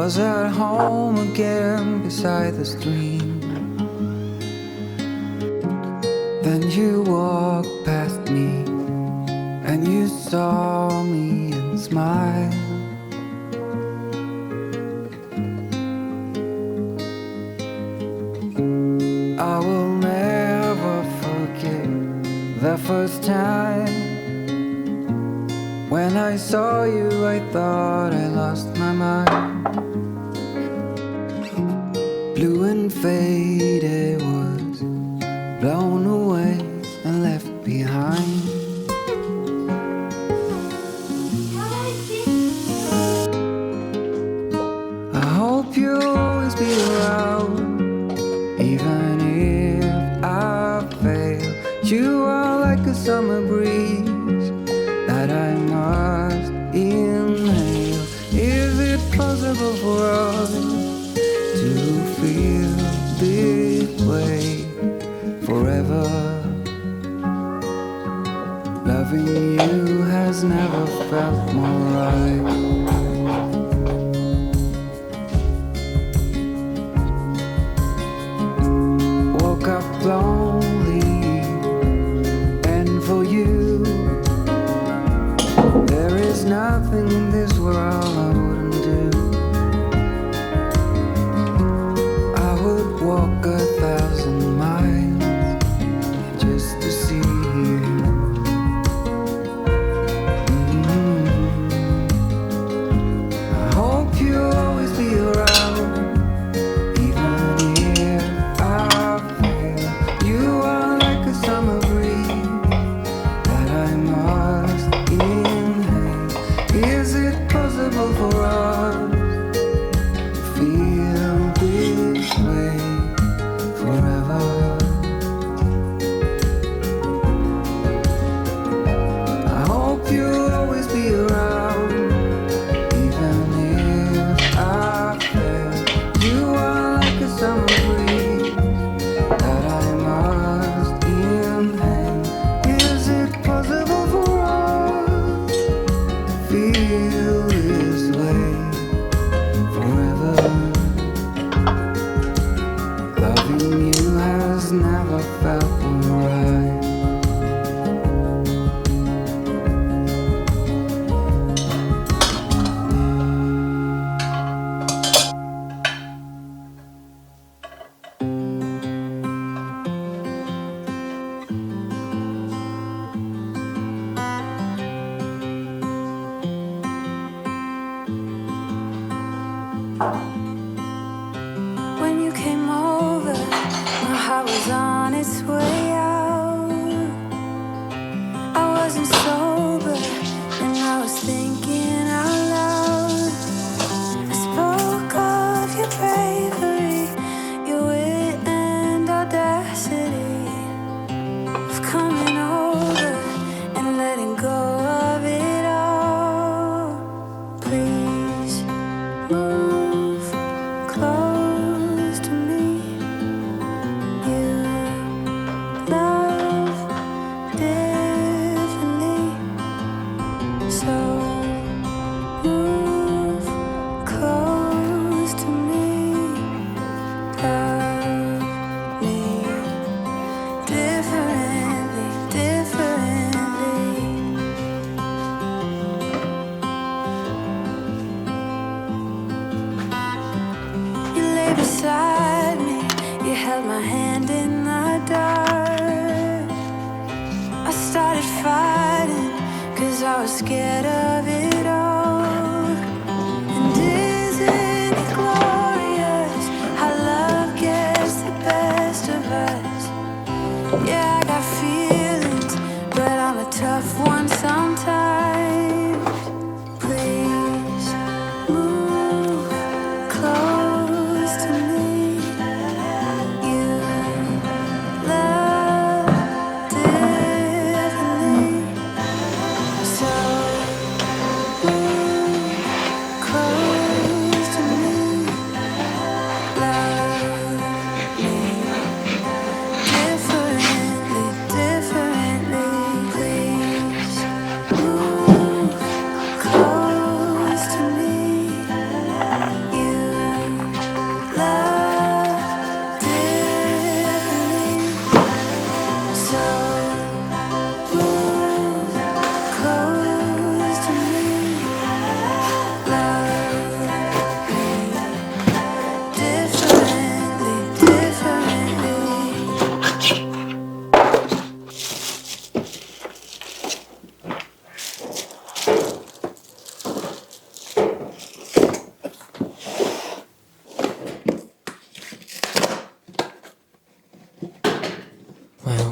was at home again beside the stream. Then you walked past me and you saw me and smiled. I will never forget the first time when I saw you. I thought I lost my mind. Blue and faded was blown away and left behind. I hope you'll always be around, even if I fail. You are like a summer breeze that I must inhale. Is it possible for us to feel this way forever? Loving you has never felt more right. Woke up lonely, and for you there is nothing in this world I wouldn't do. I would walk 1,000 miles just to see you. I hope you'll always be around, even if I fail. You are like a summer breeze that I must inhale. Is it possible for us to feel this way forever? I hope you'll always be around, even if I fail. You are like a summer breeze that I must inhale. Is it possible for us to feel this way forever? Loving you has never felt more right. When you came over, my heart was on its way out. I wasn't sober, and I was thinking out loud. I spoke of your bravery, your wit and audacity, of coming over and letting go of it all. Please move close to me. You love differently, so move close to me. Love me differently, differently. You lay beside me, you held my hand in the dark. I started fighting, 'cause I was scared of it all. And isn't it glorious how love gets the best of us? Yeah, I got feelings, but I'm a tough one sometimes. Please move close to me. You love differently, so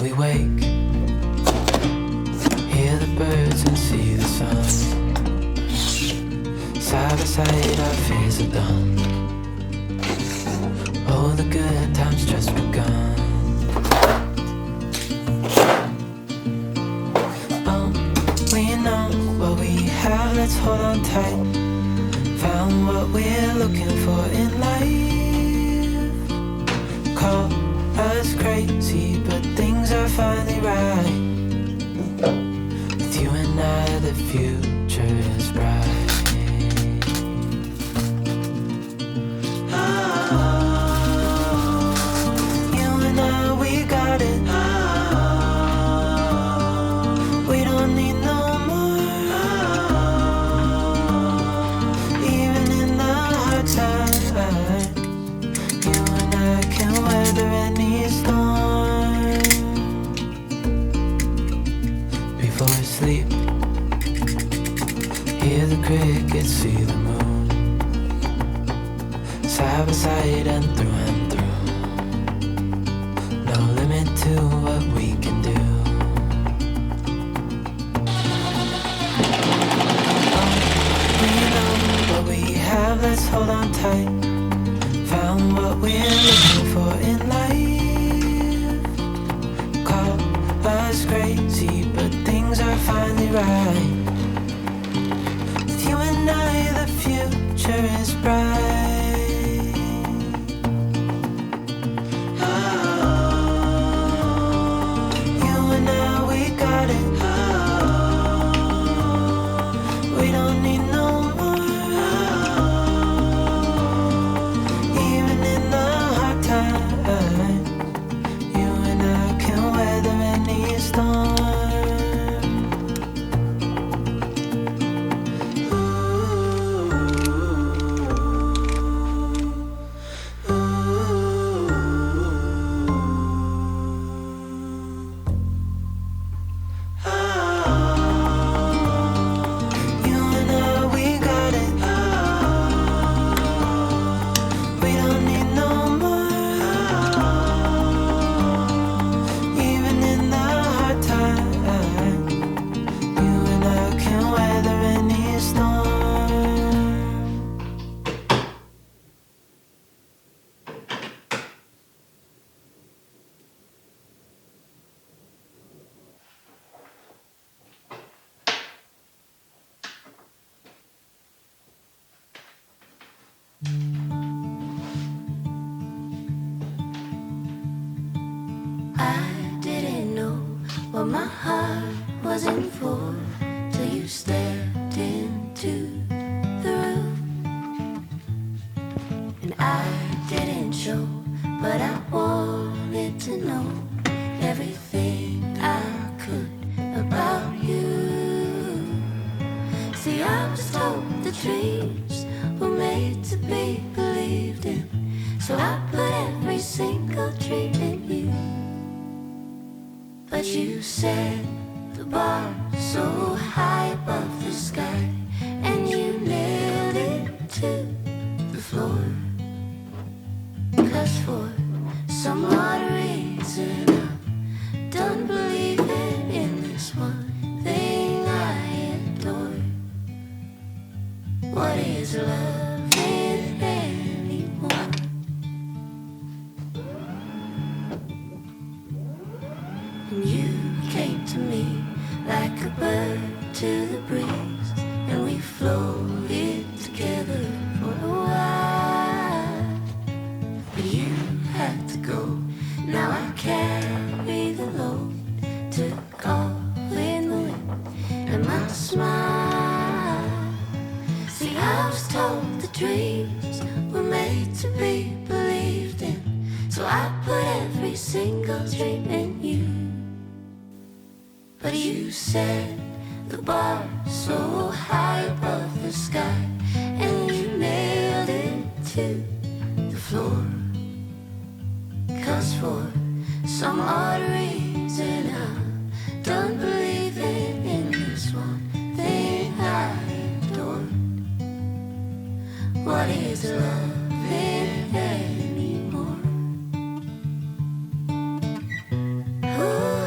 we wake, hear the birds and see the sun. Side by side our fears are done. Oh, the good times just begun. Oh, we know what we have, let's hold on tight. Found what we're looking for in life. Call us crazy, but things are finally right. With you and I, the future is bright. Hear the crickets, see the moon. Side by side and through. No limit to what we can do. We know what we have, let's hold on tight. Found what we're looking for in life. Call us crazy, but things are finally right. You and I, the future is bright. Oh, you and I, we got it. Oh, we don't need no more. Oh, even in the hard times, you and I can weather any storm. I didn't know what my heart was in for till you stepped into the room. And I didn't show, but I wanted to know everything I could about you. See, I was told the dreams were made to be believed in, so I put every single dream in you. But you set the bar so high above the sky, and you nailed it to the floor. 'Cause for some odd reason I'm done believing in this one thing I adore. What is loving anymore? And you came to me like a bird to the breeze, and we floated together for a while. But you had to go, now I carry the load, took all in the wind and my smile. See, I was told the dreams were made to be believed in, so I put every single dream in you. But you set the bar so high above the sky, and you nailed it to the floor. 'Cause for some odd reason I'm done believing in this one thing I adore. What is loving anymore? Ooh.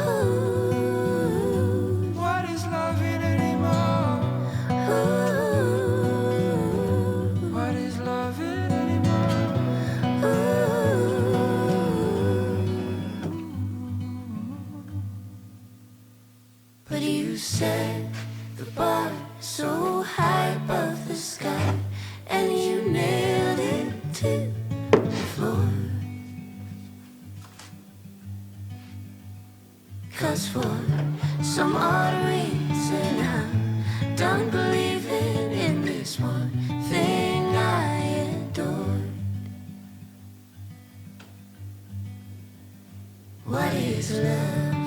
just for some odd reason. I'm done believing in this one thing I adored. What is love?